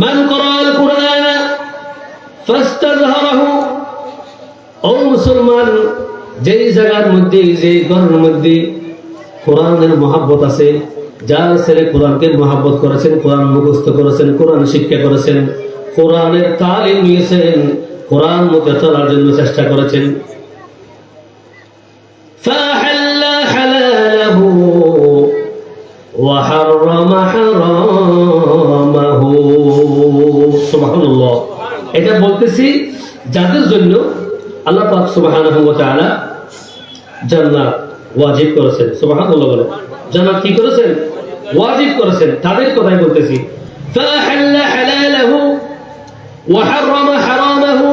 মান ক্বরাআল কুরআন ফাস্তাযহারাহু, ও মুসলমান, যেই জায়গার মধ্যে, যে ঘরের মধ্যে কোরআনের মহব্বত আছে, যার ছেলে কোরআনকে মহব্বত করেছেন, কোরআন মুখস্থ করেছেন, কোরআন শিক্ষা করেছেন, কোরআনের তালিম নিয়েছেন, কোরআন মতে চলার জন্য চেষ্টা করেছেন, ফাহাল্লা হালালাহু ওয়া হারামা হারামাহু। সুবহানাল্লাহ। এটা বলতেছি যাদের জন্য আল্লাহ পাক সুবহানাহু ওয়া তাআলা জান্নাত ওয়াজিব করেছেন। সুবহানাল্লাহ বলে, জান্নাত কি করেছেন? ওয়াজিব করেছেন, তাদের কথাই বলতেছি। ফাহাল্লা হালালাহু ওয়া হারামা হারামাহু,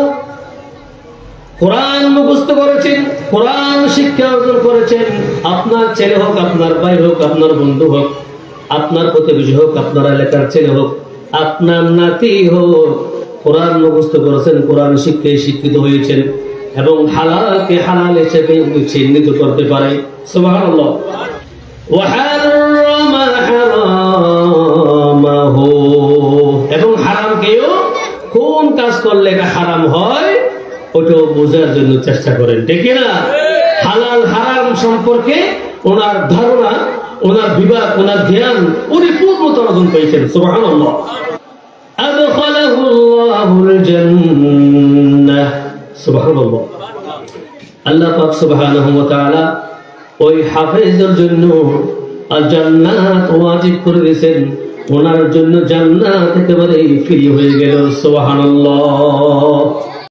কোরআন মুখস্থ করেছেন, কোরআন শিক্ষা অর্জন করেছেন, আপনার ছেলে হোক, আপনার ভাই হোক, আপনার বন্ধু হোক, আপনার প্রতিবেশী হোক, আপনার এলাকার ছেলে হোক, আপনার নাতি হোক, কোরআন মুখস্থ করেছেন, কোরআন শিক্ষায় শিক্ষিত হয়েছেন এবং হালালকে হালাল হিসেবে চিহ্নিত করতে পারে। সুবহানাল্লাহ। ওয়া হারামা হারামাহু, এবং হারামকেও কোন কাজ করলে এটা হারাম হয় ওটাও বোঝার জন্য চেষ্টা করেন, ঠিক না? হালাল হারাম সম্পর্কে ওনার ধারণা, ওনার বিভাগ, ওনার জ্ঞান পরিপূর্ণতা অর্জন পেয়েছেন। সুবহানাল্লাহ। আদখালাহুল্লাহুল জান্নাহ। সুবহানাল্লাহ। আল্লাহ পাক সুবহানাহু ওয়া তাআলা ওই হাফেজের জন্য জান্নাত ওয়াজিব করে দিয়েছেন, ওনার জন্য জান্নাত একেবারে ফ্রি হয়ে গেল। সুবহানাল্লাহ।